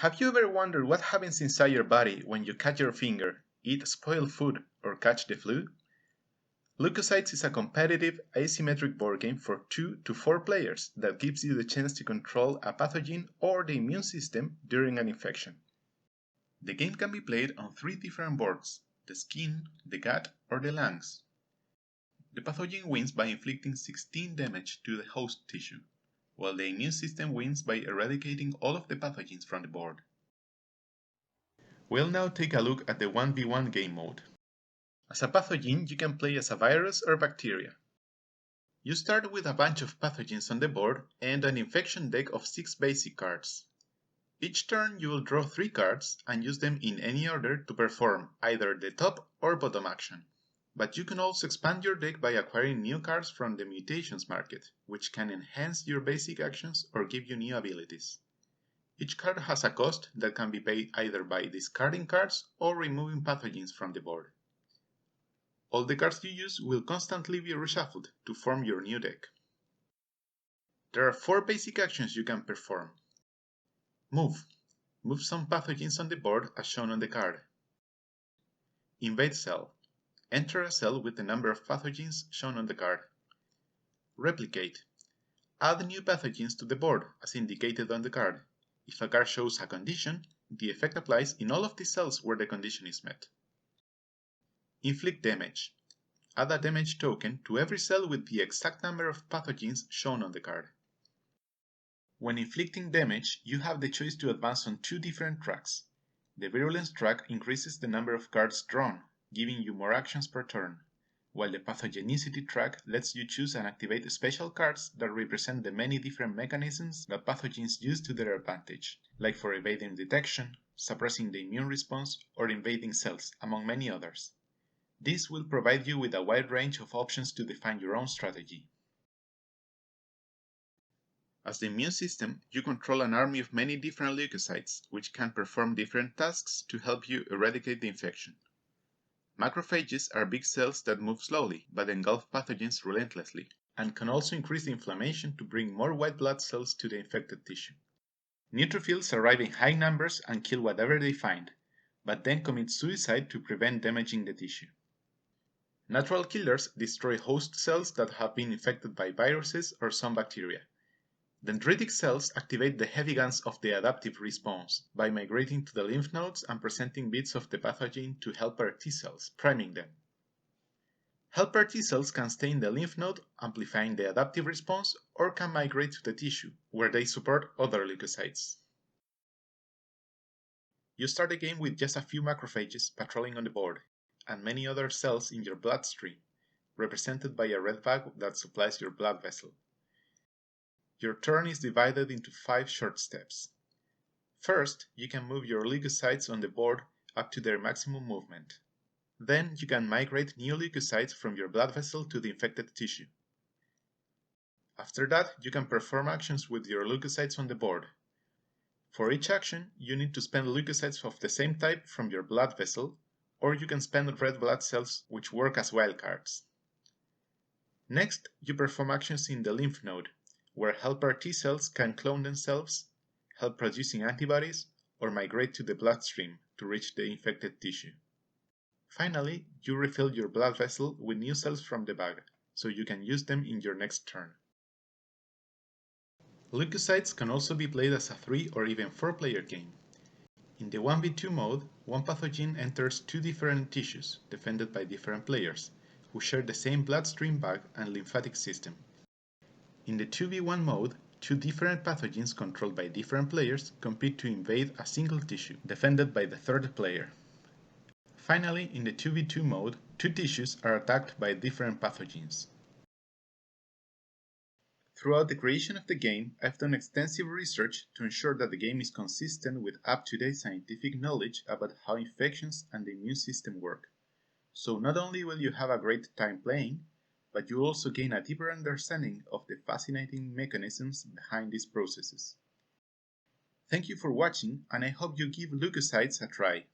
Have you ever wondered what happens inside your body when you cut your finger, eat spoiled food, or catch the flu? Leukocytes is a competitive, asymmetric board game for 2 to 4 players that gives you the chance to control a pathogen or the immune system during an infection. The game can be played on 3 different boards: the skin, the gut, or the lungs. The pathogen wins by inflicting 16 damage to the host tissue, while the immune system wins by eradicating all of the pathogens from the board. We'll now take a look at the 1v1 game mode. As a pathogen, you can play as a virus or bacteria. You start with a bunch of pathogens on the board and an infection deck of 6 basic cards. Each turn you will draw 3 cards and use them in any order to perform either the top or bottom action. But you can also expand your deck by acquiring new cards from the mutations market, which can enhance your basic actions or give you new abilities. Each card has a cost that can be paid either by discarding cards or removing pathogens from the board. All the cards you use will constantly be reshuffled to form your new deck. There are 4 basic actions you can perform. Move. Move some pathogens on the board as shown on the card. Invade cell. Enter a cell with the number of pathogens shown on the card. Replicate. Add new pathogens to the board as indicated on the card. If a card shows a condition, the effect applies in all of the cells where the condition is met. Inflict damage. Add a damage token to every cell with the exact number of pathogens shown on the card. When inflicting damage, you have the choice to advance on 2 different tracks. The virulence track increases the number of cards drawn, giving you more actions per turn, while the pathogenicity track lets you choose and activate special cards that represent the many different mechanisms that pathogens use to their advantage, like for evading detection, suppressing the immune response, or invading cells, among many others. This will provide you with a wide range of options to define your own strategy. As the immune system, you control an army of many different leukocytes, which can perform different tasks to help you eradicate the infection. Macrophages are big cells that move slowly, but engulf pathogens relentlessly, and can also increase the inflammation to bring more white blood cells to the infected tissue. Neutrophils arrive in high numbers and kill whatever they find, but then commit suicide to prevent damaging the tissue. Natural killers destroy host cells that have been infected by viruses or some bacteria. Dendritic cells activate the heavy guns of the adaptive response by migrating to the lymph nodes and presenting bits of the pathogen to helper T cells, priming them. Helper T cells can stay in the lymph node, amplifying the adaptive response, or can migrate to the tissue, where they support other leukocytes. You start the game with just a few macrophages patrolling on the board, and many other cells in your bloodstream, represented by a red bag that supplies your blood vessel. Your turn is divided into 5 short steps. First, you can move your leukocytes on the board up to their maximum movement. Then you can migrate new leukocytes from your blood vessel to the infected tissue. After that, you can perform actions with your leukocytes on the board. For each action, you need to spend leukocytes of the same type from your blood vessel, or you can spend red blood cells which work as wildcards. Next, you perform actions in the lymph node, where helper T cells can clone themselves, help producing antibodies, or migrate to the bloodstream to reach the infected tissue. Finally, you refill your blood vessel with new cells from the bag, so you can use them in your next turn. Leukocytes can also be played as a 3 or even 4-player game. In the 1v2 mode, one pathogen enters 2 different tissues, defended by different players, who share the same bloodstream bag and lymphatic system. In the 2v1 mode, 2 different pathogens controlled by different players compete to invade a single tissue, defended by the 3rd player. Finally, in the 2v2 mode, 2 tissues are attacked by different pathogens. Throughout the creation of the game, I've done extensive research to ensure that the game is consistent with up-to-date scientific knowledge about how infections and the immune system work. So not only will you have a great time playing, but you will also gain a deeper understanding of the fascinating mechanisms behind these processes. Thank you for watching, and I hope you give leukocytes a try.